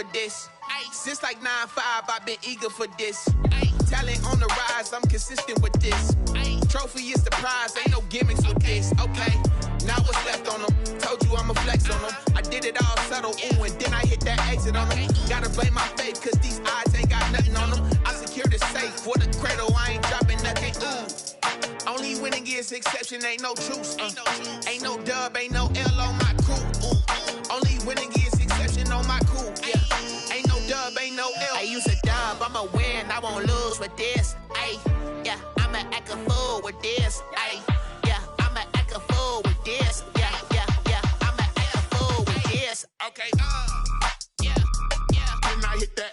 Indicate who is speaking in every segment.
Speaker 1: for this. Since like 9-5, I've been eager for this. Talent on the rise, I'm consistent with this. Trophy is the prize, ain't no gimmicks with this. Okay, now what's left on them? Told you I'ma flex on them. I did it all subtle, ooh, and then I hit that exit on them. Gotta blame my faith, cause these odds ain't got nothing on them. I secure the safe for the cradle, I ain't dropping nothing, ooh. Only winning is exception, ain't no truce. Ain't no dub, ain't no L on my crew. Only winning is exception on my crew. Yeah, ain't no dub, ain't no L. I use a dub, I'ma win, I won't lose with this. Ay, yeah, I'ma act a fool with this. Ay, yeah, I'ma act a fool with this. Yeah, I'ma act a fool with this. Okay, yeah, then I hit that.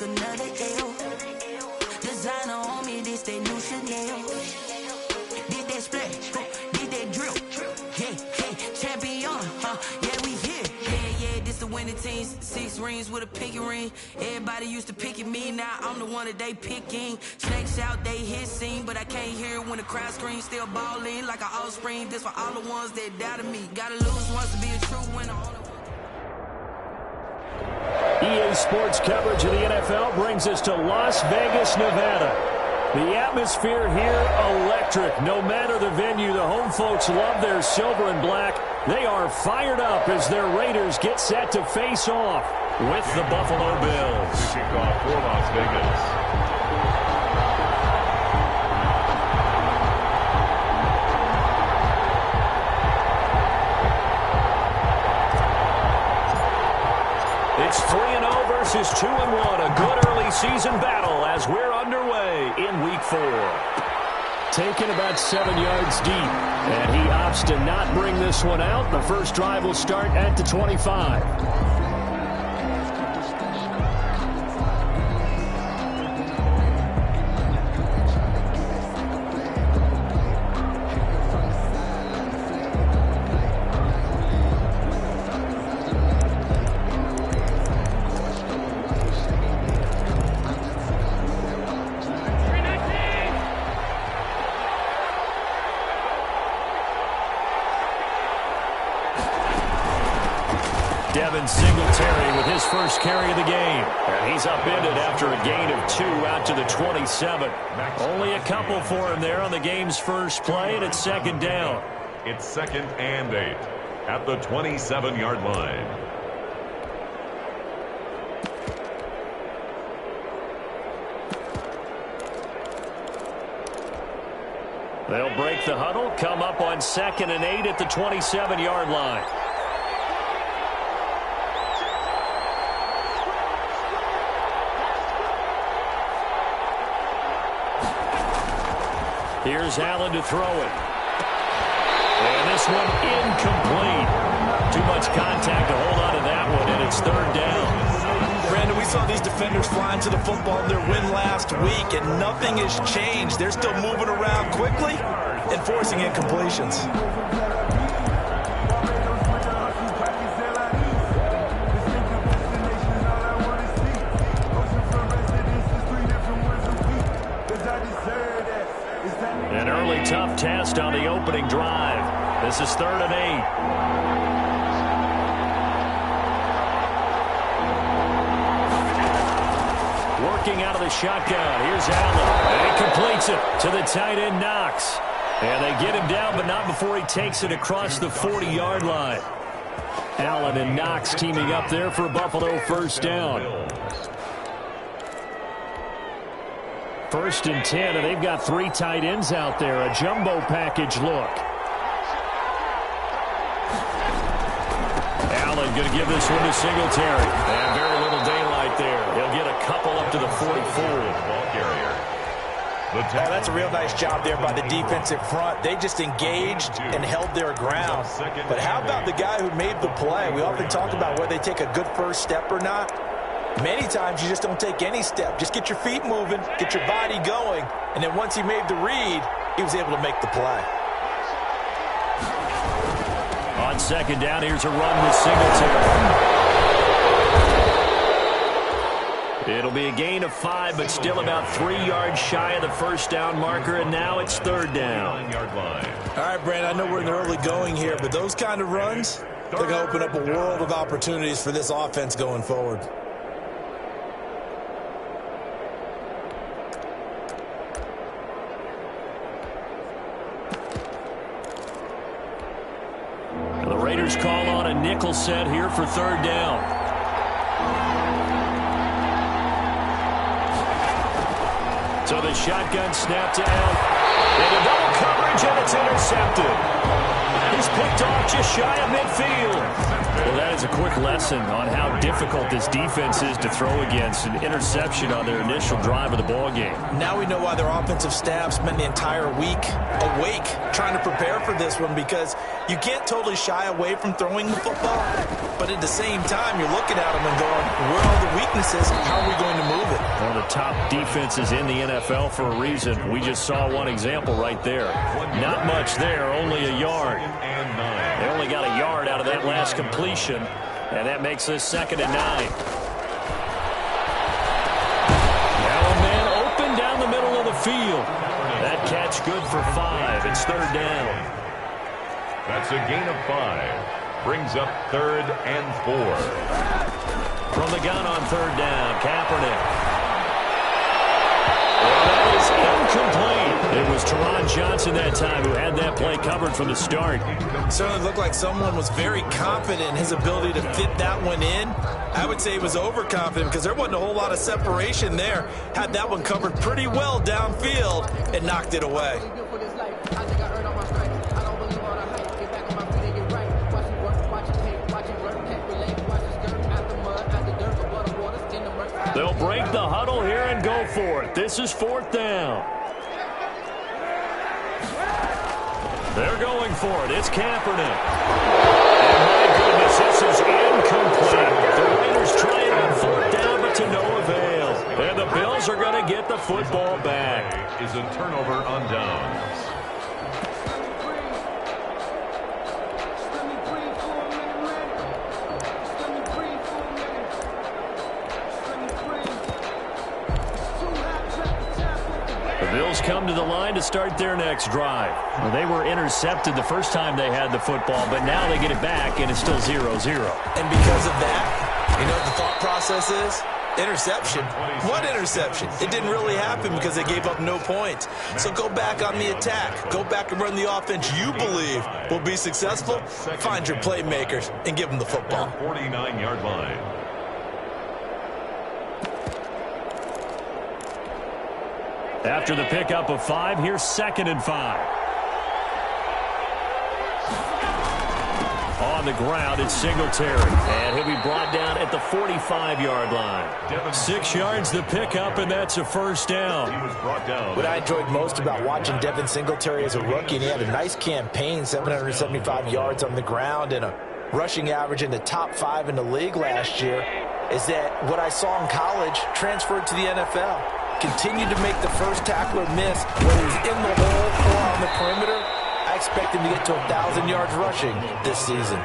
Speaker 2: Another L. Designer on me, this they new Chanel. Did that splash, did that drill. Yeah, champion, yeah, we here. Yeah, this the winning teams. 6 rings with a pinky ring. Everybody used to pick at me, now I'm the one that they picking. Snakes out, they hit scene, but I can't hear it when the crowd screams. Still balling like an offspring. This for all the ones that doubted me. Gotta lose once to be a true winner.
Speaker 3: EA Sports coverage of the NFL brings us to Las Vegas, Nevada. The atmosphere here, electric. No matter the venue, the home folks love their silver and black. They are fired up as their Raiders get set to face off with the Buffalo Bills.
Speaker 4: Kickoff for Las Vegas.
Speaker 3: It's 3-0 versus 2-1. A good early season battle as we're underway in Week 4. Taken about 7 yards deep, and he opts to not bring this one out. The first drive will start at the 25. Singletary with his first carry of the game. And he's upended after a gain of 2 out to the 27. Only a couple for him there on the game's first play, and it's second down.
Speaker 4: It's 2nd and 8 at the 27-yard line.
Speaker 3: They'll break the huddle, come up on 2nd and 8 at the 27-yard line. Here's Allen to throw it. And this one incomplete. Too much contact to hold on to that one, and it's 3rd down.
Speaker 5: Brandon, we saw these defenders flying to the football in their win last week, and nothing has changed. They're still moving around quickly and forcing incompletions.
Speaker 3: An early tough test on the opening drive. This is 3rd and 8. Working out of the shotgun. Here's Allen. it to the tight end, Knox. And they get him down, but not before he takes it across the 40-yard line. Allen and Knox teaming up there for a Buffalo first down. 1st and 10, and they've got 3 tight ends out there. A jumbo package look. Allen going to give this one to Singletary. And very little daylight there. He'll get a couple up to the 44.
Speaker 4: Ball carrier.
Speaker 5: Oh, that's a real nice job there by the defensive front. They just engaged and held their ground. But how about the guy who made the play? We often talk about whether they take a good first step or not. Many times you just don't take any step. Just get your feet moving, get your body going, and then once he made the read, he was able to make the play.
Speaker 3: On 2nd down, here's a run with Singletary. It'll be a gain of 5, but still about 3 yards shy of the first down marker, and now it's 3rd down.
Speaker 5: All right, Brandon, I know we're in the early going here, but those kind of runs, they're going to open up a world of opportunities for this offense going forward.
Speaker 3: The Raiders call on a nickel set here for 3rd down. So the shotgun snap to Allen. And a double coverage, and it's intercepted. He's picked off just shy of midfield. Well, that is a quick lesson on how difficult this defense is to throw against. An interception on their initial drive of the ballgame.
Speaker 5: Now we know why their offensive staff spent the entire week awake trying to prepare for this one, because you can't totally shy away from throwing the football, but at the same time you're looking at them and going, where are the weaknesses? How are we going to move it?
Speaker 3: One of the top defenses in the NFL for a reason. We just saw one example right there. Not much there, only a yard. They only got a yard out of that last completion, and that makes this 2nd and 9. Now a man open down the middle of the field. That catch good for 5. It's 3rd down.
Speaker 4: That's a gain of 5. Brings up 3rd and 4.
Speaker 3: From the gun on 3rd down, Kaepernick. That is incomplete. It was Teron Johnson that time who had that play covered from the start.
Speaker 5: It certainly looked like someone was very confident in his ability to fit that one in. I would say he was overconfident because there wasn't a whole lot of separation there. Had that one covered pretty well downfield and knocked it away.
Speaker 3: They'll break the huddle here and go for it. This is 4th down. They're going for it. It's Kaepernick. And my goodness, this is incomplete. The Raiders trying on 4th down, but to no avail. And the Bills are going to get the football back.
Speaker 4: Is a turnover on downs.
Speaker 3: Bills come to the line to start their next drive. Well, they were intercepted the first time they had the football, but now they get it back, and it's still 0-0.
Speaker 5: And because of that, you know what the thought process is? Interception. What interception? It didn't really happen because they gave up no points. So go back on the attack. Go back and run the offense you believe will be successful. Find your playmakers and give them the football.
Speaker 4: 49-yard line.
Speaker 3: After the pickup of 5, here's 2nd and 5. On the ground, it's Singletary. And he'll be brought down at the 45-yard line. 6 yards the pickup, and that's a first down.
Speaker 4: He was brought down.
Speaker 5: What I enjoyed most about watching Devin Singletary as a rookie, and he had a nice campaign, 775 yards on the ground and a rushing average in the top 5 in the league last year, is that what I saw in college transferred to the NFL. Continued to make the first tackler miss, whether he's in the hole or on the perimeter. I expect him to get to 1,000 yards rushing this season.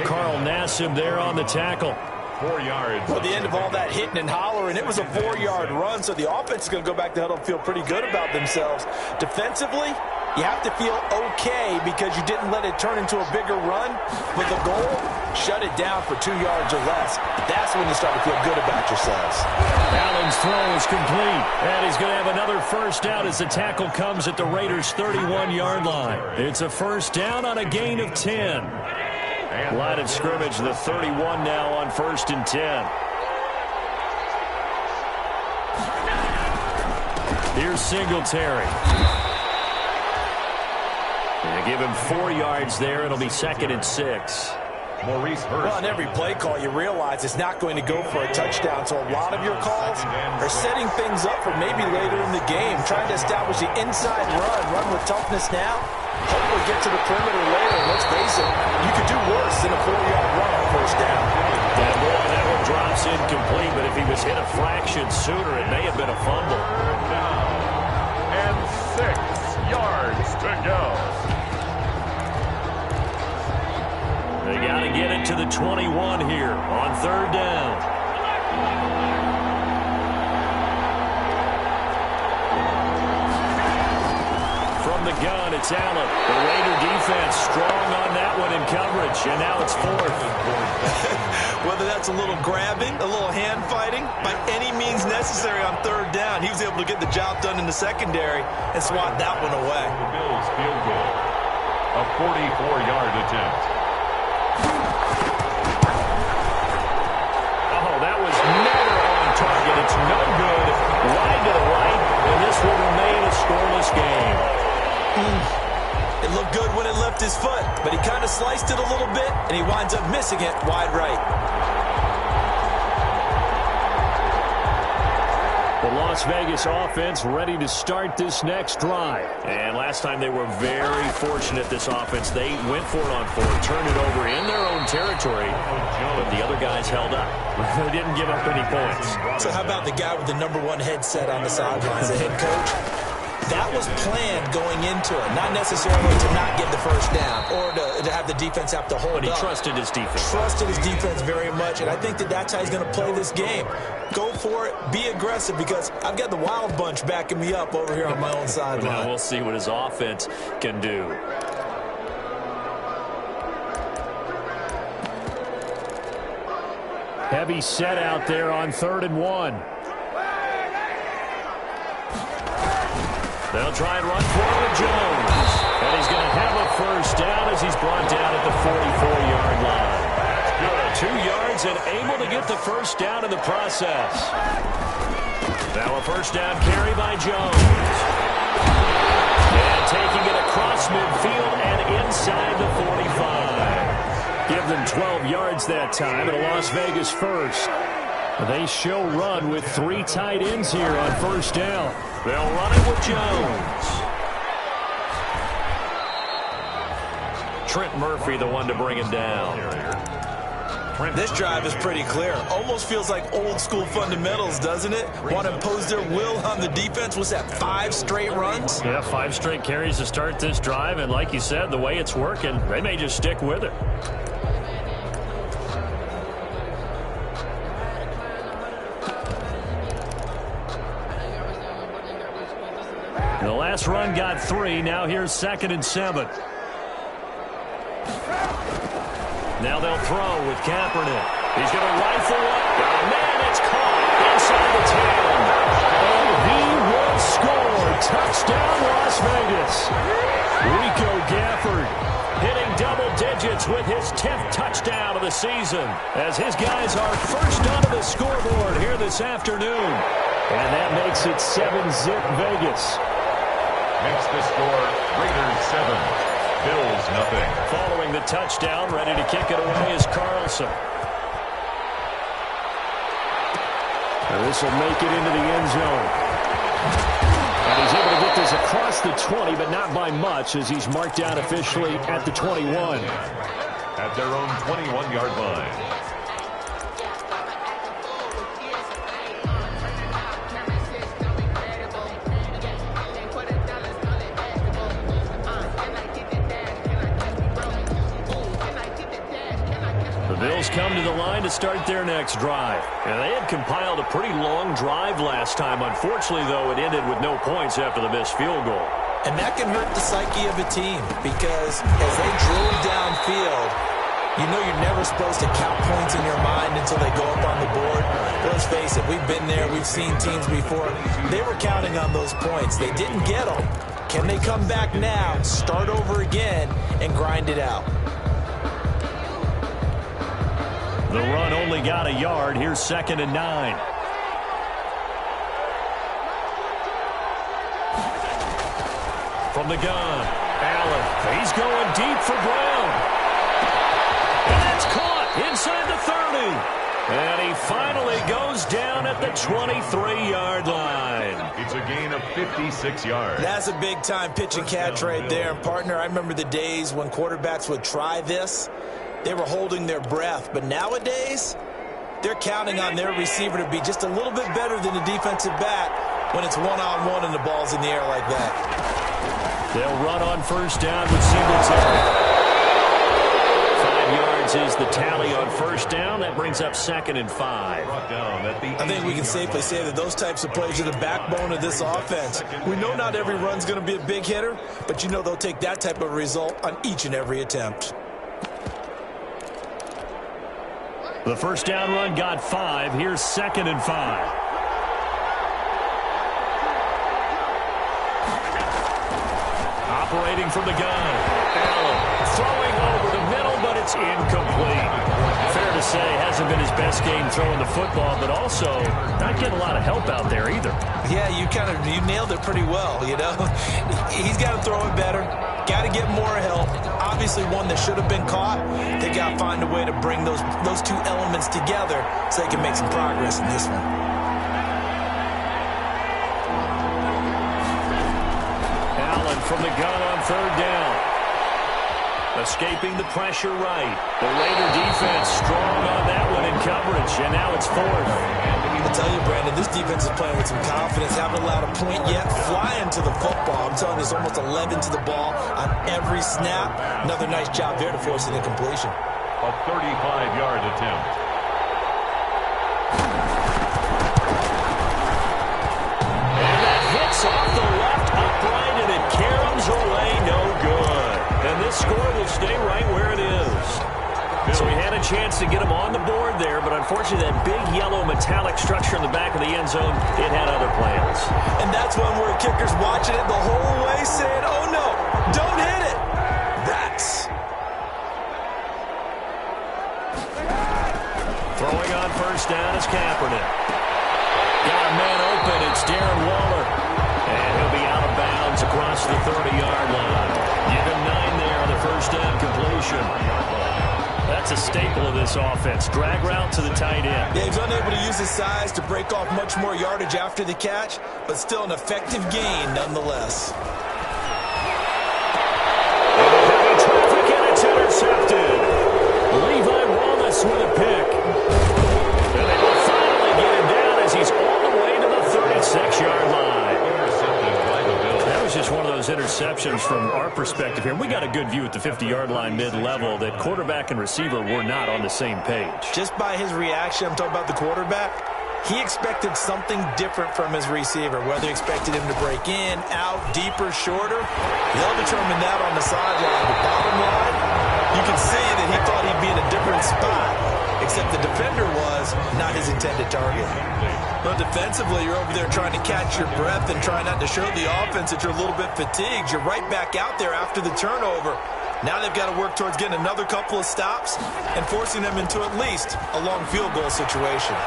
Speaker 3: Carl Nassib there on the tackle.
Speaker 4: 4 yards.
Speaker 5: Well, the end of all that hitting and hollering, it was a 4-yard run, so the offense is going to go back to the huddle and feel pretty good about themselves. Defensively, You have to feel okay because you didn't let it turn into a bigger run. But the goal, shut it down for 2 yards or less. That's when you start to feel good about yourselves.
Speaker 3: Allen's throw is complete. And he's going to have another first down as the tackle comes at the Raiders' 31-yard line. It's a first down on a gain of 10. Line of scrimmage, the 31 now on 1st and 10. Here's Singletary. They give him 4 yards there. It'll be 2nd and 6.
Speaker 4: Maurice Hurst.
Speaker 5: Well, on every play call, you realize it's not going to go for a touchdown. So a lot of your calls are setting things up for maybe later in the game, trying to establish the inside run with toughness now. Hopefully get to the perimeter later. And let's face it, you could do worse than a 4-yard run on first down.
Speaker 3: And boy, that one drops incomplete, but if he was hit a fraction sooner, it may have been a fumble.
Speaker 4: And 6 yards to go.
Speaker 3: They got to get it to the 21 here on 3rd down. From the gun, it's Allen. The Raider defense strong on that one in coverage, and now it's 4th.
Speaker 6: Whether that's a little grabbing, a little hand fighting, by any means necessary on 3rd down, he was able to get the job done in the secondary and swat that one away.
Speaker 4: The Bills field goal. A 44-yard attempt.
Speaker 3: Oh, that was never on target. It's no good. Wide to the right, and this will remain a scoreless game.
Speaker 6: It looked good when it left his foot, but he kind of sliced it a little bit, and he winds up missing it wide right.
Speaker 3: The Las Vegas offense ready to start this next drive. And last time they were very fortunate, this offense. They went for it on 4th, turned it over in their own territory, but the other guys held up. They didn't give up any points.
Speaker 5: So how about the guy with the #1 headset on the sidelines, the head coach? That was planned going into it, not necessarily to not get the first down or to have the defense have to hold up.
Speaker 3: But he trusted his defense.
Speaker 5: Trusted his defense very much, and I think that's how he's going to play this game. Go for it, be aggressive, because I've got the wild bunch backing me up over here on my own sideline.
Speaker 3: Now we'll see what his offense can do. Heavy set out there on 3rd and 1. They'll try and run for it with Jones. And he's going to have a first down as he's brought down at the 44-yard line. 2 yards and able to get the first down in the process. Now a first down carry by Jones. And taking it across midfield and inside the 45. Give them 12 yards that time at a Las Vegas first. They show run with 3 tight ends here on first down. They'll run it with Jones. Trent Murphy, the one to bring him down.
Speaker 6: This drive is pretty clear. Almost feels like old school fundamentals, doesn't it? Want to impose their will on the defense. Was that 5 straight runs?
Speaker 3: Yeah, 5 straight carries to start this drive. And like you said, the way it's working, they may just stick with it. The last run got 3. Now here's 2nd and 7. Now they'll throw with Kaepernick. He's going to rifle up. Oh, man, it's caught inside the 10. And he will score. Touchdown, Las Vegas. Rico Gafford hitting double digits with his 10th touchdown of the season as his guys are first onto the scoreboard here this afternoon. And that makes it 7-zip Vegas.
Speaker 4: Makes the score Raiders 7. Bills nothing.
Speaker 3: Following the touchdown, ready to kick it away is Carlson. And this will make it into the end zone. And he's able to get this across the 20, but not by much, as he's marked down officially at the 21.
Speaker 4: At their own 21-yard line.
Speaker 3: Bills come to the line to start their next drive. And they had compiled a pretty long drive last time. Unfortunately, though, it ended with no points after the missed field goal.
Speaker 5: And that can hurt the psyche of a team because as they drove downfield, you know you're never supposed to count points in your mind until they go up on the board. But let's face it, we've been there. We've seen teams before. They were counting on those points. They didn't get them. Can they come back now, start over again, and grind it out?
Speaker 3: The run only got a yard. Here's 2nd and 9. From the gun, Allen. He's going deep for Brown. And it's caught inside the 30. And he finally goes down at the 23-yard line.
Speaker 4: It's a gain of 56 yards.
Speaker 5: That's a big-time pitch and catch right there. And, partner, I remember the days when quarterbacks would try this. They were holding their breath. But nowadays, they're counting on their receiver to be just a little bit better than the defensive back when it's one-on-one and the ball's in the air like that.
Speaker 3: They'll run on first down with Singletary. 5 yards is the tally on first down. That brings up 2nd and 5.
Speaker 5: I think we can safely say that those types of plays are the backbone of this offense. We know not every run's going to be a big hitter, but you know they'll take that type of result on each and every attempt.
Speaker 3: The first down run got 5. Here's 2nd and 5. Operating from the gun. Allen throwing over the middle, but it's incomplete. Fair to say, hasn't been his best game throwing the football, but also not getting a lot of help out there either.
Speaker 5: Yeah, you nailed it pretty well, you know. He's got to throw it better. Got to get more help. Obviously one that should have been caught. They got to find a way to bring those two elements together so they can make some progress in this one.
Speaker 3: From the gun on third down. Escaping the pressure right. The Raider defense strong on that one in coverage, and now it's 4th.
Speaker 5: I tell you, Brandon, this defense is playing with some confidence. Haven't allowed a point yet. Flying to the football. I'm telling you, it's almost 11 to the ball on every snap. Another nice job there to force an incompletion.
Speaker 4: A 35-yard attempt.
Speaker 3: And that hits off the left upright, and it caroms away no good. And this score will stay right where it is. So he had a chance to get him on the board there, but unfortunately that big yellow metallic structure in the back of the end zone, it had other plans.
Speaker 5: And that's when we're kickers watching it the whole way saying, oh no, don't hit it.
Speaker 3: Throwing on first down is Kaepernick. Got a man open, it's Darren Waller. And he'll be out of bounds across the 30-yard line. Give him 9 there on the first down completion. That's a staple of this offense. Drag route to the tight end.
Speaker 5: Yeah, he's unable to use his size to break off much more yardage after the catch, but still an effective gain nonetheless.
Speaker 3: Heavy traffic, and it's intercepted. Levi Wallace with a pick. And they will finally get him down as he's all the way to the 36-yard line. That was just one of those interceptions from our perspective here. We got a good view at the 50-yard line mid-level that quarterback and receiver were not on the same page.
Speaker 5: Just by his reaction, I'm talking about the quarterback, he expected something different from his receiver, whether he expected him to break in, out, deeper, shorter. They'll determine that on the sideline. But bottom line, you can see that he thought he'd be in a different spot, except the defender was not his intended target. But defensively, you're over there trying to catch your breath and try not to show the offense that you're a little bit fatigued. You're right back out there after the turnover. Now they've got to work towards getting another couple of stops and forcing them into at least a long field goal situation.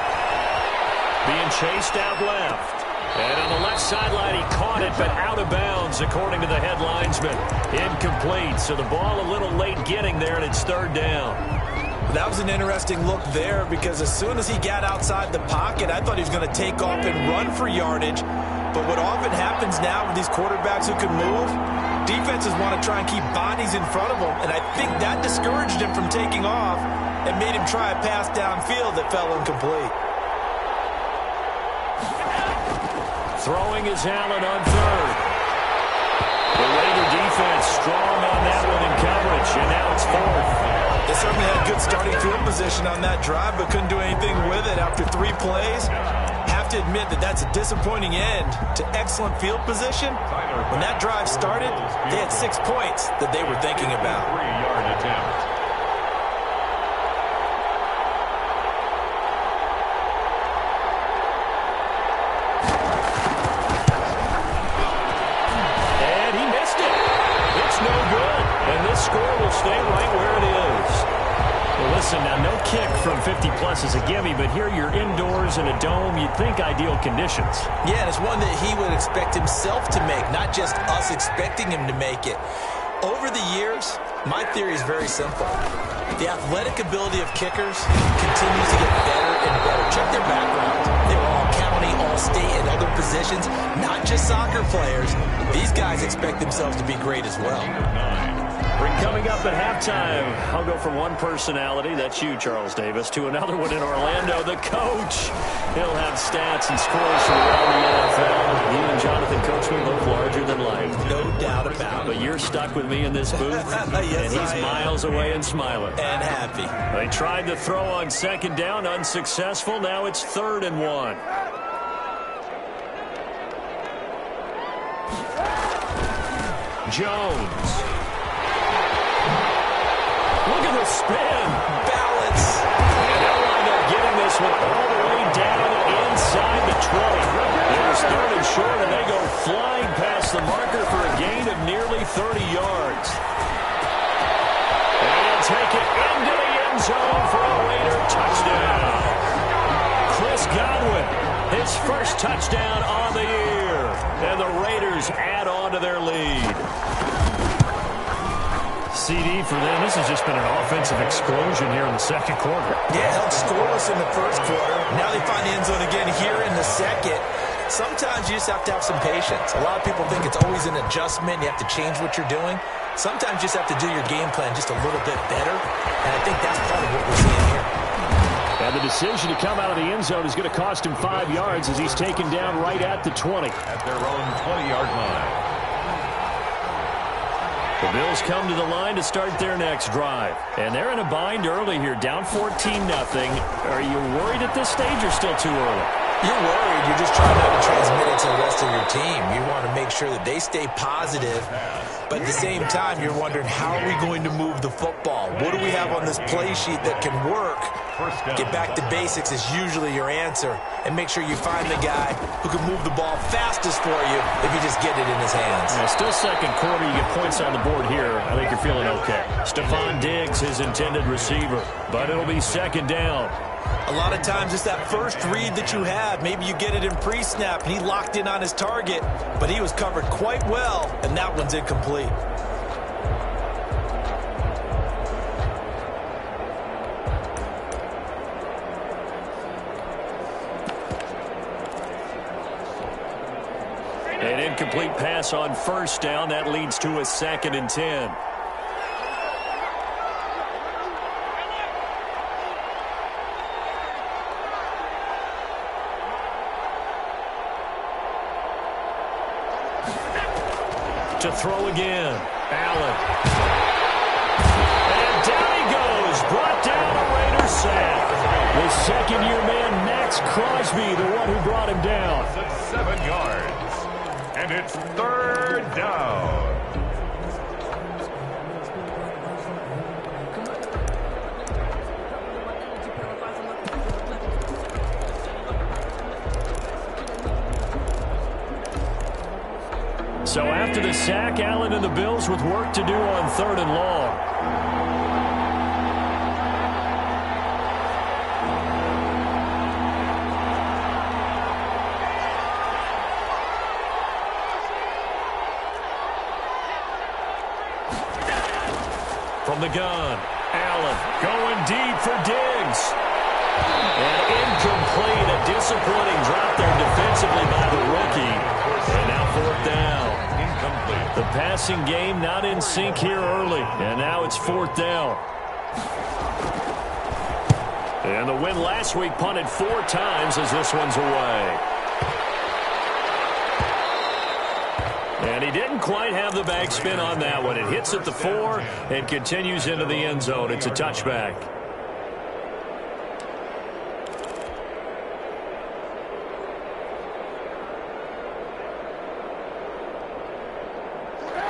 Speaker 3: Being chased out left. And on the left sideline, he caught it, but out of bounds, according to the head linesman. Incomplete, so the ball a little late getting there, and it's third down.
Speaker 5: That was an interesting look there because as soon as he got outside the pocket, I thought he was going to take off and run for yardage. But what often happens now with these quarterbacks who can move, defenses want to try and keep bodies in front of them, and I think that discouraged him from taking off and made him try a pass downfield that fell incomplete.
Speaker 3: Throwing is Allen on third. The Raider defense strong on that one in coverage, and now it's 4th.
Speaker 5: They certainly had good starting field position on that drive, but couldn't do anything with it after 3 plays.
Speaker 6: have to admit that that's a disappointing end to excellent field position. When that drive started, they had 6 points that they were thinking about.
Speaker 4: 3-yard attempt.
Speaker 3: Score will stay right where it is. Well, listen, now no kick from 50-plus is a gimme, but here you're indoors in a dome. You'd think ideal conditions.
Speaker 5: Yeah, and it's one that he would expect himself to make, not just us expecting him to make it. Over the years, my theory is very simple. The athletic ability of kickers continues to get better and better. Check their background. They were all county, all state, and other positions, not just soccer players. These guys expect themselves to be great as well.
Speaker 3: Coming up at halftime, I'll go from one personality, that's you, Charles Davis, to another one in Orlando, the coach. He'll have stats and scores from around the NFL. You and Jonathan Coachman look larger than life.
Speaker 5: No doubt about it.
Speaker 3: But you're stuck with me in this booth,
Speaker 5: yes,
Speaker 3: and he's miles away and smiling.
Speaker 5: And happy.
Speaker 3: They tried to throw on second down, unsuccessful. Now it's 3rd and 1. Jones. Look at the spin. Balance. And they'll wind up getting this one all the way down inside the 20. There's 3rd and short, and they go flying past the marker for a gain of nearly 30 yards. And he'll take it into the end zone for a Raider touchdown. Chris Godwin, his first touchdown on the year. And the Raiders add on to their lead. CD for them. This has just been an offensive explosion here in the second quarter.
Speaker 5: Yeah, held scoreless in the first quarter. Now they find the end zone again here in the second. Sometimes you just have to have some patience. A lot of people think it's always an adjustment. You have to change what you're doing. Sometimes you just have to do your game plan just a little bit better. And I think that's part of what we're seeing here.
Speaker 3: And the decision to come out of the end zone is going to cost him 5 yards as he's taken down right at the 20.
Speaker 4: At their own 20-yard line.
Speaker 3: The Bills come to the line to start their next drive. And they're in a bind early here, down 14-0. Are you worried at this stage or still too early?
Speaker 5: You're worried. You're just trying not to transmit it to the rest of your team. You want to make sure that they stay positive. But at the same time, you're wondering, how are we going to move the football? What do we have on this play sheet that can work? Get back to basics is usually your answer. And make sure you find the guy who can move the ball fastest for you if you just get it in his hands.
Speaker 3: Yeah, still second quarter. You get points on the board here. I think you're feeling okay. Stephon Diggs, his intended receiver. But it'll be second down.
Speaker 6: A lot of times it's that first read that you have. Maybe you get it in pre-snap, and he locked in on his target, but he was covered quite well, and that one's incomplete.
Speaker 3: An incomplete pass on first down. That leads to a 2nd and 10. To throw again. Allen. And down he goes. Brought down a Raider sack. The second-year man, Max Crosby, the one who brought him down.
Speaker 4: It's 7 yards. And it's 3rd down.
Speaker 3: So after the sack, Allen and the Bills with work to do on 3rd and long. From the gun, Allen going deep for Diggs. And incomplete, a disappointing drop there defensively by the rookie. And now 4th down. Incomplete. The passing game not in sync here early. And now it's 4th down. And the win last week punted 4 times as this one's away. And he didn't quite have the back spin on that one. It hits at the 4 and continues into the end zone. It's a touchback.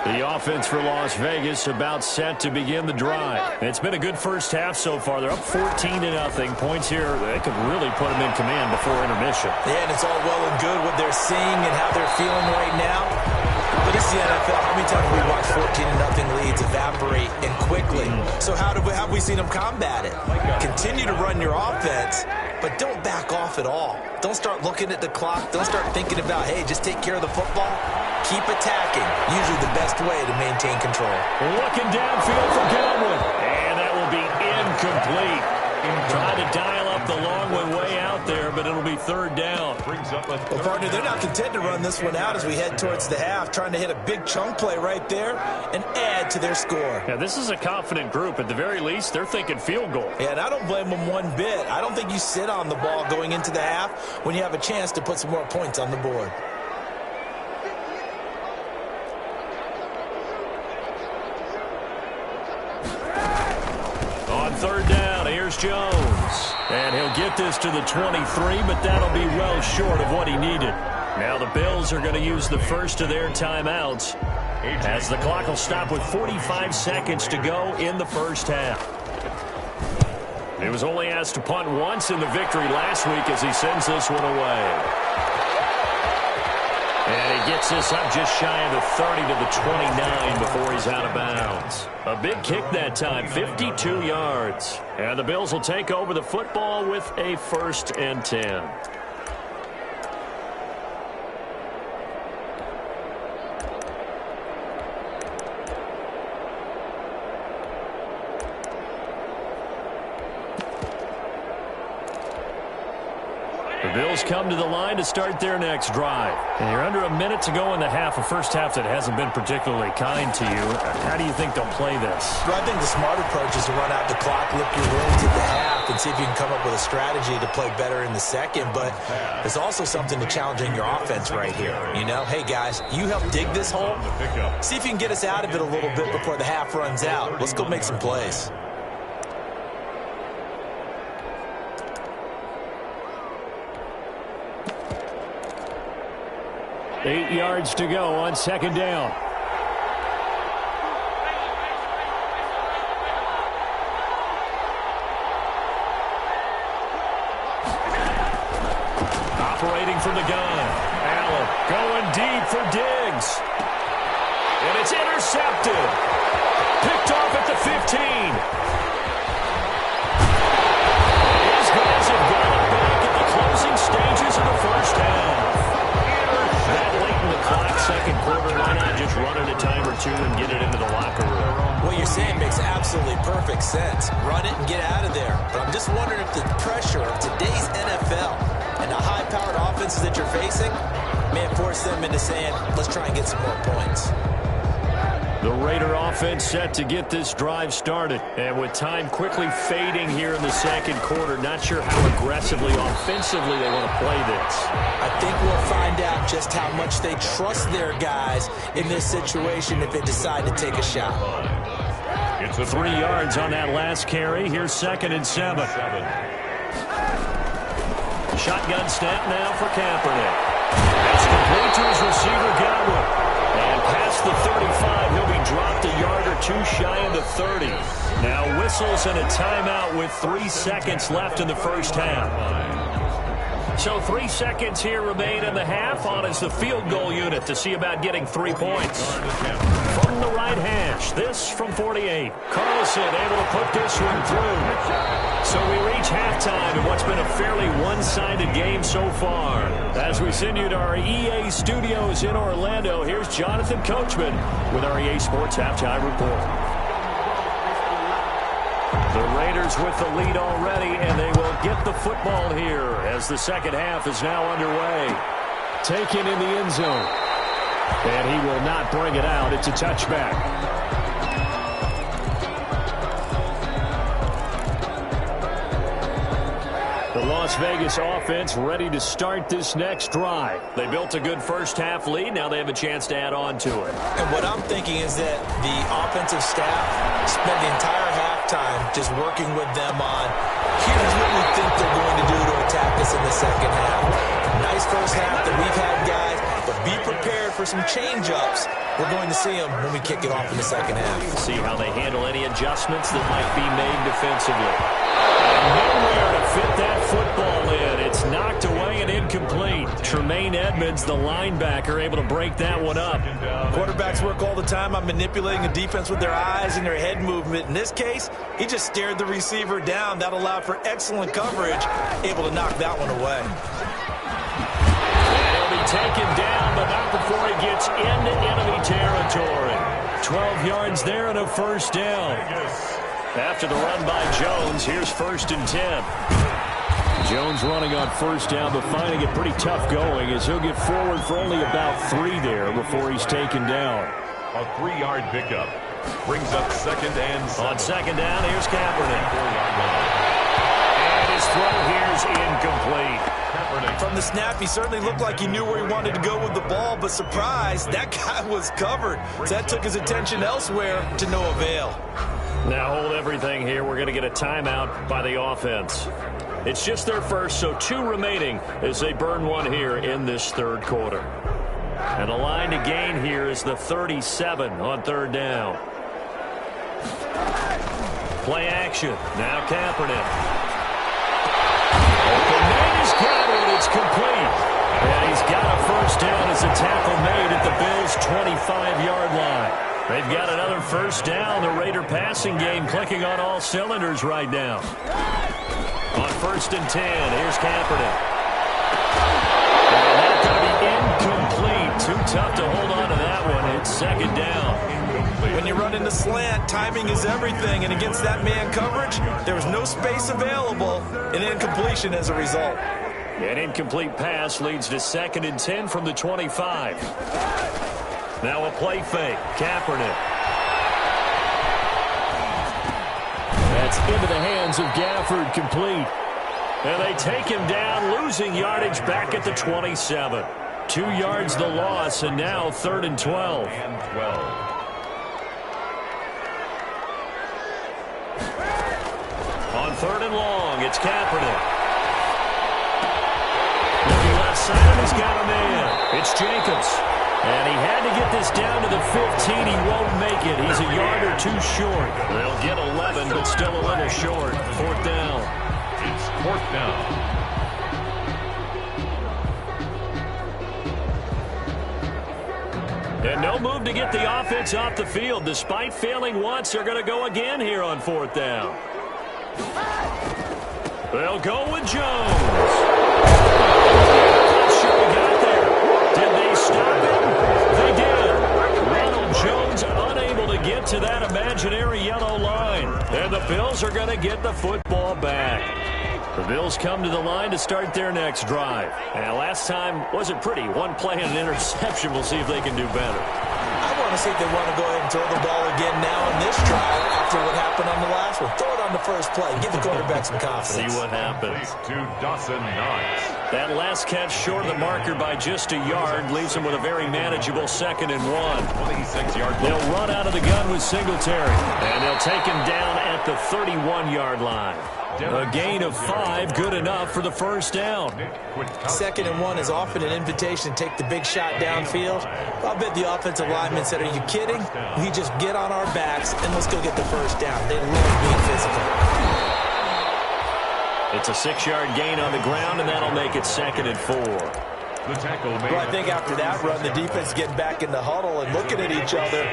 Speaker 3: The offense for Las Vegas about set to begin the drive. It's been a good first half so far. They're up 14-0. Points here, they could really put them in command before intermission.
Speaker 5: Yeah, and it's all well and good what they're seeing and how they're feeling right now. But it's the NFL. How many times have we watched 14-0 leads evaporate and quickly? So how have we seen them combat it? Continue to run your offense, but don't back off at all. Don't start looking at the clock. Don't start thinking about, hey, just take care of the football. Keep attacking. Usually the best way to maintain control.
Speaker 3: Looking downfield for Godwin. And that will be incomplete. Trying to dial up the long one way out there, but it'll be third down.
Speaker 5: Well, partner, they're not content to run this one out as we head towards the half, trying to hit a big chunk play right there and add to their score.
Speaker 3: Yeah, this is a confident group. At the very least, they're thinking field goal.
Speaker 5: Yeah, and I don't blame them one bit. I don't think you sit on the ball going into the half when you have a chance to put some more points on the board.
Speaker 3: On third down, here's Jones. And he'll get this to the 23, but that'll be well short of what he needed. Now the Bills are going to use the first of their timeouts as the clock will stop with 45 seconds to go in the first half. He was only asked to punt once in the victory last week as he sends this one away. And he gets this up just shy of the 30 to the 29 before he's out of bounds. A big kick that time, 52 yards. And the Bills will take over the football with a 1st and 10. The Bills come to the line to start their next drive. And you're under a minute to go in the half, a first half that hasn't been particularly kind to you. How do you think they'll play this?
Speaker 5: Well, I think the smart approach is to run out the clock, look your room to the half, and see if you can come up with a strategy to play better in the second. But there's also something to challenging your offense right here. You know, hey, guys, you help dig this hole. See if you can get us out of it a little bit before the half runs out. Let's go make some plays.
Speaker 3: Eight yards to go on second down. Operating from the gun. Allen going deep for Diggs. And it's intercepted. Picked off at the 15. These guys have got it back at the closing stages of the first half. That late in the clock, second quarter, why not just run it a time or two and get it into the locker room?
Speaker 5: What you're saying makes absolutely perfect sense. Run it and get out of there. But I'm just wondering if the pressure of today's NFL and the high-powered offenses that you're facing may have forced them into saying, let's try and get some more points.
Speaker 3: The Raider offense set to get this drive started. And with time quickly fading here in the second quarter, not sure how aggressively, offensively they want to play this.
Speaker 5: I think we'll find out just how much they trust their guys in this situation if they decide to take a shot.
Speaker 3: It's 3 yards on that last carry. Here's 2nd and 7. Shotgun snap now for Kaepernick. That's complete to his receiver, Godwin. And past the 35, he'll be dropped a yard or two shy of the 30. Now whistles and a timeout with 3 seconds left in the first half. So 3 seconds here remain in the half. On is the field goal unit to see about getting 3 points. From the right hash, this from 48. Carlson able to put this one through. So we reach halftime in what's been a fairly one-sided game so far. As we send you to our EA studios in Orlando, here's Jonathan Coachman with our EA Sports Halftime Report. The Raiders with the lead already, and they will get the football here as the second half is now underway. Taken in the end zone. And he will not bring it out. It's a touchback. The Las Vegas offense ready to start this next drive. They built a good first half lead. Now they have a chance to add on to it.
Speaker 5: And what I'm thinking is that the offensive staff spent the entire halftime just working with them on, here's what we think they're going to do to attack us in the second half. Nice first half that we've had, guys, but
Speaker 6: be prepared for some change-ups. We're going to see them when we kick it off in the second half.
Speaker 3: See how they handle any adjustments that might be made defensively. And nowhere to fit that football in. It's knocked away and incomplete. Tremaine Edmonds, the linebacker, able to break that one up.
Speaker 6: Quarterbacks work all the time on manipulating a defense with their eyes and their head movement. In this case, he just stared the receiver down. That allowed for excellent coverage, able to knock that one away.
Speaker 3: He'll be taken down, but not before he gets into enemy territory. 12 yards there and a first down. After the run by Jones, here's 1st and 10. Jones running on first down, but finding it pretty tough going as he'll get forward for only about 3 there before he's taken down.
Speaker 4: A 3-yard pickup brings up 2nd and 7.
Speaker 3: On 2nd down, here's Kaepernick. And his throw here's incomplete.
Speaker 6: From the snap, he certainly looked like he knew where he wanted to go with the ball, but surprise, that guy was covered. So that took his attention elsewhere to no avail.
Speaker 3: Now hold everything here. We're going to get a timeout by the offense. It's just their first, so 2 remaining as they burn one here in this 3rd quarter. And the line to gain here is the 37 on 3rd down. Play action. Now Kaepernick. The man has got it. It's complete. And he's got a first down as a tackle made at the Bills' 25-yard line. They've got another first down. The Raider passing game clicking on all cylinders right now. On 1st and 10, here's Kaepernick. And that's going to be incomplete. Too tough to hold on to that one. It's 2nd down.
Speaker 6: When you run in the slant, timing is everything. And against that man coverage, there was no space available, and incompletion as a result.
Speaker 3: An incomplete pass leads to 2nd and 10 from the 25. Now a play fake. Kaepernick. That's into the hands of Gafford, complete. And they take him down, losing yardage back at the 27. 2 yards the loss, and now 3rd and 12. On 3rd and long, it's Kaepernick. Looking left side, he's got a man. It's Jacobs. And he had to get this down to the 15. He won't make it. He's a yard or 2 short. They'll get 11, but still a little short. 4th down.
Speaker 4: It's 4th down.
Speaker 3: And no move to get the offense off the field. Despite failing once, they're going to go again here on 4th down. They'll go with Jones. Not sure he got there. Did they stop him? They did. Ronald Jones unable to get to that imaginary yellow line. And the Bills are going to get the football back. The Bills come to the line to start their next drive. And last time wasn't pretty. 1 play and an interception. We'll see if they can do better.
Speaker 6: I want to see if they want to go ahead and throw the ball again now in this drive after what happened on the last one. Throw it on the first play. Give the quarterback some confidence.
Speaker 3: See what happens.
Speaker 4: To Dawson Knox.
Speaker 3: That last catch short of the marker by just a yard leaves him with a very manageable 2nd and 1.
Speaker 4: 26-yard.
Speaker 3: They'll run out of the gun with Singletary. And they'll take him down at the 31-yard line. A gain of 5, good enough for the first down.
Speaker 6: 2nd and 1 is often an invitation to take the big shot downfield. I'll bet the offensive lineman said, are you kidding? We just get on our backs and let's go get the first down. They love being physical.
Speaker 3: It's a 6-yard gain on the ground, and that'll make it 2nd and 4.
Speaker 4: The tackle made.
Speaker 6: Well, I think after that run, the defense getting back in the huddle and looking at each other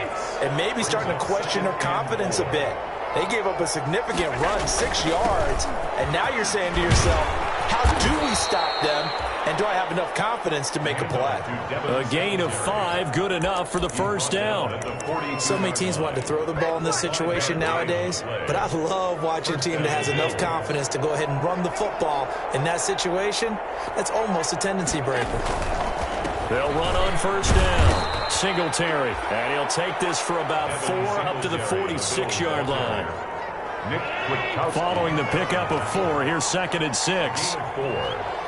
Speaker 6: and maybe starting to question their confidence a bit. They gave up a significant run, 6 yards, and now you're saying to yourself, how do we stop them, and do I have enough confidence to make a play?
Speaker 3: A gain of 5, good enough for the first down.
Speaker 6: So many teams want to throw the ball in this situation nowadays, but I love watching a team that has enough confidence to go ahead and run the football. In that situation, that's almost a tendency breaker.
Speaker 3: They'll run on first down. Singletary, and he'll take this for about 4 up to the 46-yard line. Following the pickup of 4, here's 2nd and 6.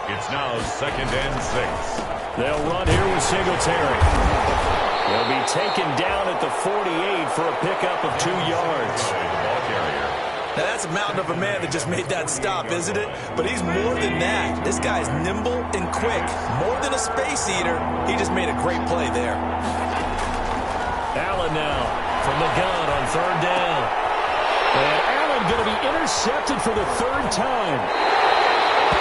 Speaker 4: It's now 2nd and 6.
Speaker 3: They'll run here with Singletary. They'll be taken down at the 48 for a pickup of 2 yards.
Speaker 4: The ball carrier.
Speaker 6: Now, that's a mountain of a man that just made that stop, isn't it? But he's more than that. This guy's nimble and quick. More than a space eater, he just made a great play there.
Speaker 3: Allen now from the gun on third down. And Allen going to be intercepted for the third time.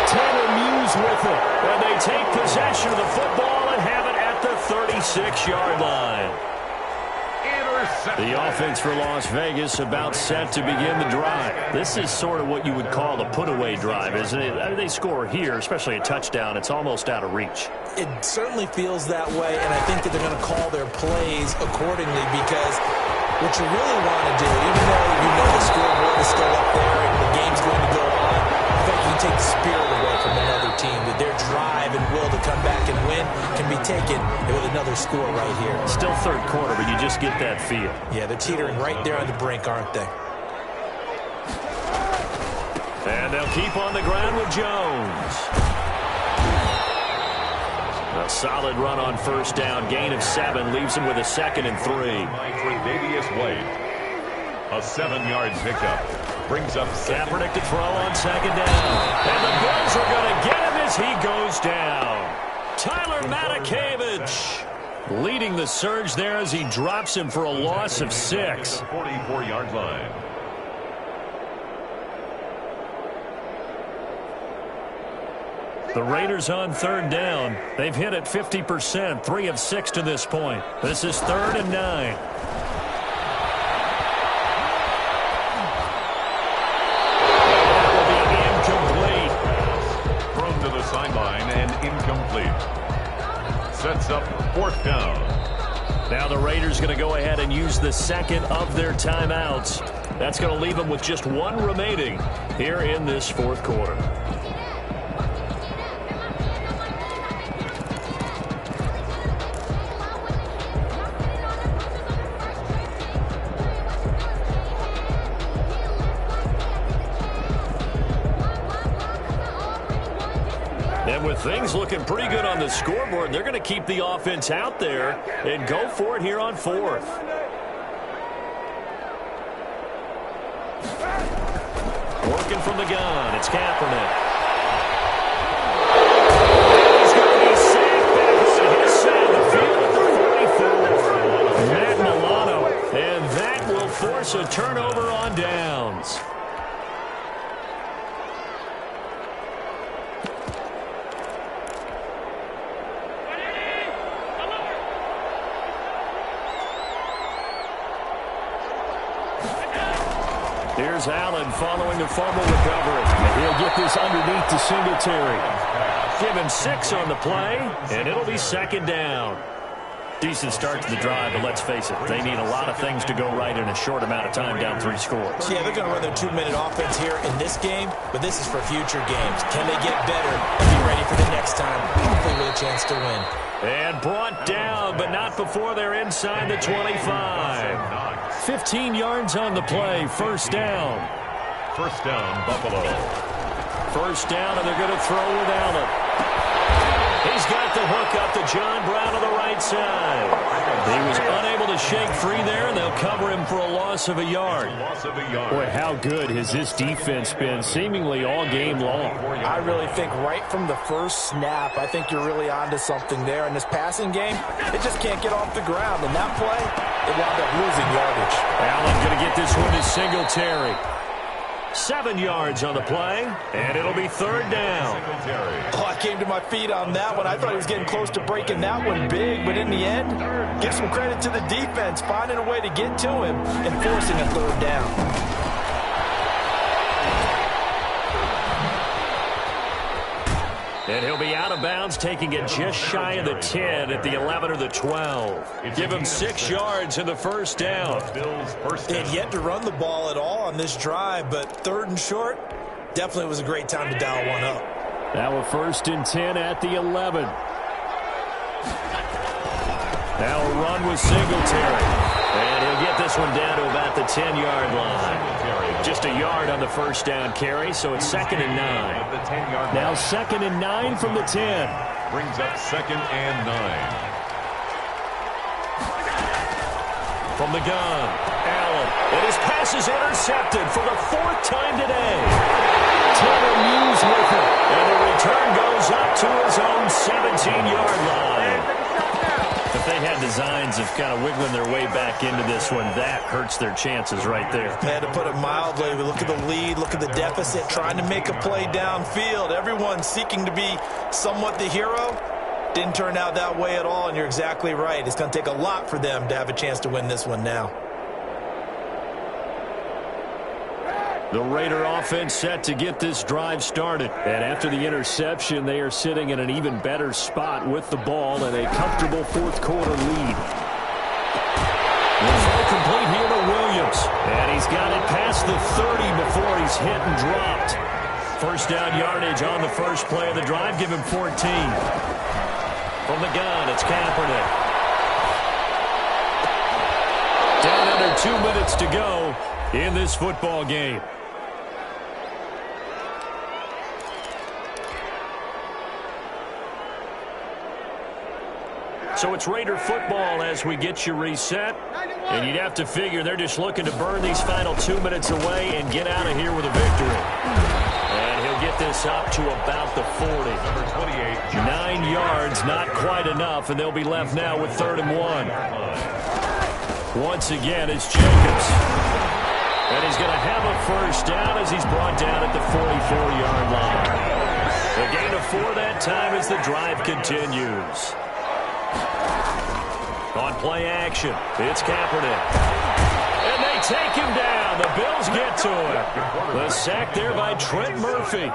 Speaker 3: Taylor Muse with it. And they take possession of the football and have it at the 36-yard line. The offense for Las Vegas about set to begin the drive. This is sort of what you would call a put-away drive, isn't it? I mean, they score here, especially a touchdown. It's almost out of reach.
Speaker 6: It certainly feels that way, and I think that they're going to call their plays accordingly because what you really want to do, even though you know the scoreboard is still up there and the game's going to go on, I think you can take the spirit away from another team, that their drive and will to come back and win can be taken with another score right here.
Speaker 3: Still third quarter, but you just get that feel.
Speaker 6: Yeah, they're teetering right there on the brink, aren't they?
Speaker 3: And they'll keep on the ground with Jones. A solid run on first down. Gain of 7 leaves him with a 2nd and 3.
Speaker 4: Tre'Davious White. A 7-yard pickup. Brings up
Speaker 3: Kaepernick to throw on second down. And the Bills are going to get him as he goes down. Tyler Matakevich leading the surge there as he drops him for a loss of 6.
Speaker 4: 44-yard line.
Speaker 3: The Raiders on third down. They've hit it 50%, 3 of 6 to this point. This is 3rd and 9.
Speaker 4: Sideline and incomplete. Sets up 4th down.
Speaker 3: Now the Raiders going to go ahead and use the 2nd of their timeouts. That's going to leave them with just 1 remaining here in this 4th quarter. And with things looking pretty good on the scoreboard, they're going to keep the offense out there and go for it here on 4th. Working from the gun, it's Kaepernick. He's going to be sacked back on his side of the field at the 44. Matt Milano, and that will force a turnover on downs. Here's Allen following the fumble recovery. He'll get this underneath to Singletary. Give him 6 on the play, and it'll be 2nd down. Decent start to the drive, but let's face it, they need a lot of things to go right in a short amount of time, down 3 scores.
Speaker 6: Yeah, they're going to run their 2-minute offense here in this game, but this is for future games. Can they get better and be ready for the next time, hopefully with a chance to win?
Speaker 3: And brought down, but not before they're inside the 25. 15 yards on the play, 1st down.
Speaker 4: 1st down, Buffalo.
Speaker 3: 1st down, and they're going to throw with Allen. He's got the hook up to John Brown on the right side. He was unable to shake free there, and they'll cover him for a loss of a yard. Boy, how good has this defense been seemingly all game long?
Speaker 6: I really think right from the first snap, I think you're really onto something there. In this passing game, it just can't get off the ground. And that play, it wound up losing yardage.
Speaker 3: Allen going to get this one to Singletary. 7 yards on the play, and it'll be 3rd down.
Speaker 6: Oh, I came to my feet on that one. I thought he was getting close to breaking that one big, but in the end, give some credit to the defense, finding a way to get to him and forcing a 3rd down.
Speaker 3: And he'll be out of bounds, taking it just shy of the 10 at the 11 or the 12. Give him 6 yards in the 1st down.
Speaker 6: They had yet to run the ball at all on this drive, but 3rd and short, definitely was a great time to dial one up.
Speaker 3: Now a 1st and 10 at the 11. Now a run with Singletary. And he'll get this one down to about the 10-yard line. Just a yard on the 1st down carry, so it's 2nd and 9. Now 2nd and 9 from the 10.
Speaker 4: Brings up 2nd and 9.
Speaker 3: From the gun, Allen. And his pass is intercepted for the 4th time today. Tanner Muse with it. And the return goes up to his own 17-yard line. If they had designs of kind of wiggling their way back into this one, that hurts their chances right there.
Speaker 6: Had to put it mildly. We look at the lead, look at the deficit, trying to make a play downfield. Everyone seeking to be somewhat the hero. Didn't turn out that way at all, and you're exactly right. It's going to take a lot for them to have a chance to win this one now.
Speaker 3: The Raider offense set to get this drive started. And after the interception, they are sitting in an even better spot with the ball and a comfortable 4th quarter lead. The throw complete here to Williams. And he's got it past the 30 before he's hit and dropped. First down yardage on the first play of the drive. Give him 14. From the gun, it's Kaepernick. Down under 2 minutes to go in this football game. So it's Raider football as we get you reset. And you'd have to figure they're just looking to burn these final 2 minutes away and get out of here with a victory. And he'll get this up to about the 40.
Speaker 4: Number 28.
Speaker 3: 9 yards, not quite enough, and they'll be left now with 3rd and 1. Once again, it's Jacobs. And he's going to have a first down as he's brought down at the 44-yard line. A gain of 4 that time as the drive continues. On play action, it's Kaepernick. And they take him down. The Bills get to him. The sack there by Trent Murphy.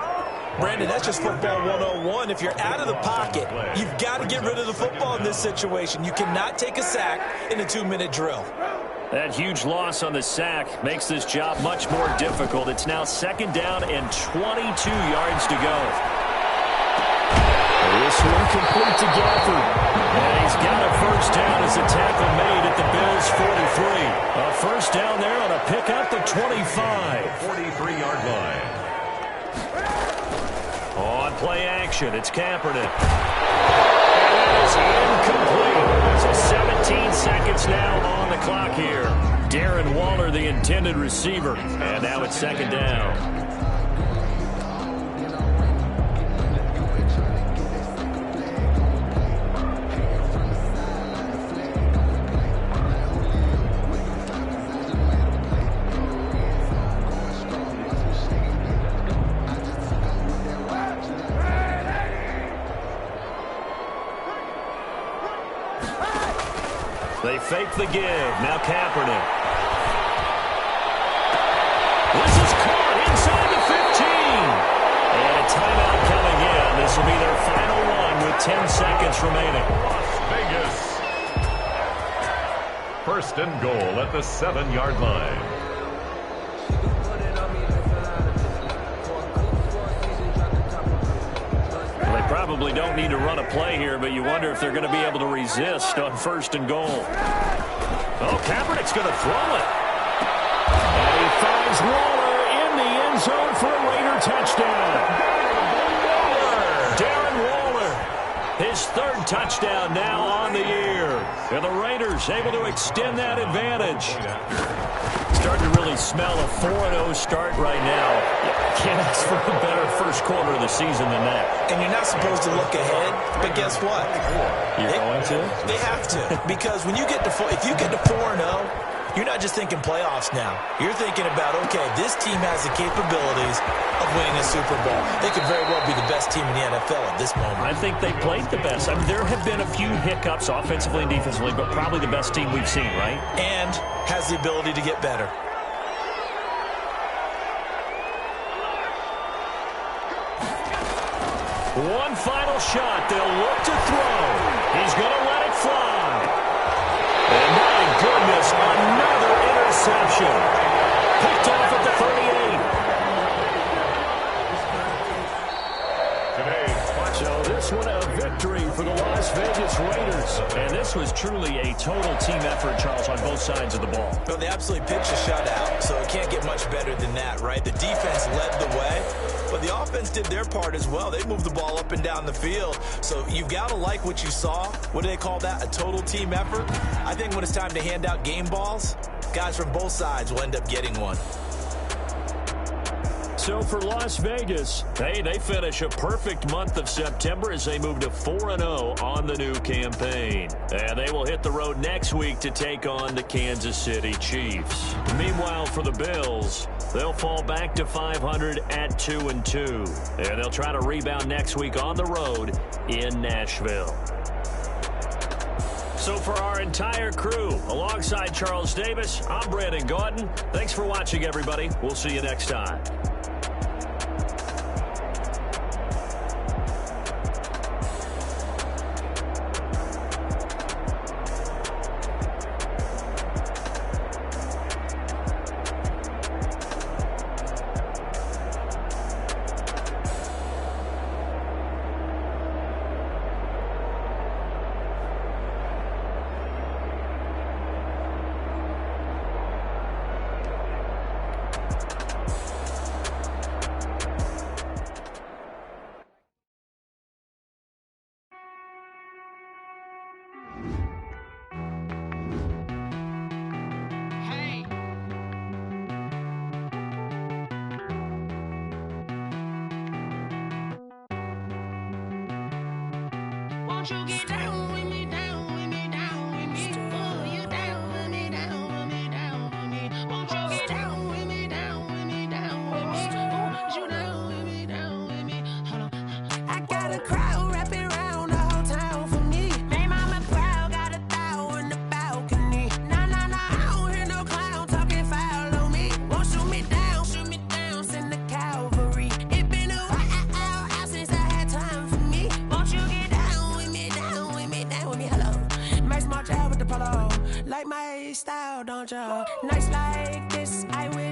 Speaker 6: Brandon, that's just football 101. If you're out of the pocket, you've got to get rid of the football in this situation. You cannot take a sack in a 2-minute drill.
Speaker 3: That huge loss on the sack makes this job much more difficult. It's now 2nd down and 22 yards to go. This one complete to Gafford. And he's got a first down as a tackle made at the Bills' 43. A first down there on a pick up the 25.
Speaker 4: 43-yard line.
Speaker 3: On play action, it's Kaepernick. And that is incomplete. So 17 seconds now on the clock here. Darren Waller, the intended receiver. And now it's 2nd down. They fake the give. Now Kaepernick. This is caught inside the 15. And a timeout coming in. This will be their final one with 10 seconds remaining.
Speaker 4: Vegas. First and goal at the 7-yard line.
Speaker 3: Probably don't need to run a play here, but you wonder if they're going to be able to resist on 1st and goal. Oh, Kaepernick's going to throw it. And he finds Waller in the end zone for a Raider touchdown. Darren Waller, his 3rd touchdown now on the year. And the Raiders able to extend that advantage. Starting to really smell a 4-0 start right now. Can't ask for a better first quarter of the season than that.
Speaker 6: And you're not supposed to look ahead, but guess what?
Speaker 3: You're going to?
Speaker 6: They have to, because when you get to if you get to 4-0, you're not just thinking playoffs now. You're thinking about, okay, this team has the capabilities of winning a Super Bowl. They could very well be the best team in the NFL at this moment.
Speaker 3: I think they played the best. I mean, there have been a few hiccups offensively and defensively, but probably the best team we've seen, right?
Speaker 6: And has the ability to get better.
Speaker 3: One final shot. They'll look to throw. He's going to let it fly. And my goodness, another interception. Picked off at the 38. So this one a victory for the Las Vegas Raiders. And this was truly a total team effort, Charles, on both sides of the ball.
Speaker 6: Well, they absolutely pitched a shutout, so it can't get much better than that, right? The defense led the way. But But the offense did their part as well. They moved the ball up and down the field. So you've got to like what you saw. What do they call that? A total team effort? I think when it's time to hand out game balls, guys from both sides will end up getting one.
Speaker 3: So for Las Vegas, hey, they finish a perfect month of September as they move to 4-0 on the new campaign. And they will hit the road next week to take on the Kansas City Chiefs. Meanwhile, for the Bills, they'll fall back to 500 at 2-2. And they'll try to rebound next week on the road in Nashville. So for our entire crew, alongside Charles Davis, I'm Brandon Gaudin. Thanks for watching, everybody. We'll see you next time.
Speaker 2: Won't you get down with me, down with me, down with me? Oh, you down with me, down with me, down with me. Won't you get down with me, down with me, down with me? Oh, you down with me, down with me? Hold on. I got a crowd wrapping around the whole town for me. Made mama proud, got a thou in the balcony. Nah, nah, nah, I don't hear no clown talking foul on me. Won't shoot me down, send the cavalry. It been a while since I had time for me. Won't you get down with me, down with me, down with me? Hello. Max March out with the polo. Like my style, don't you? Nights like this, I will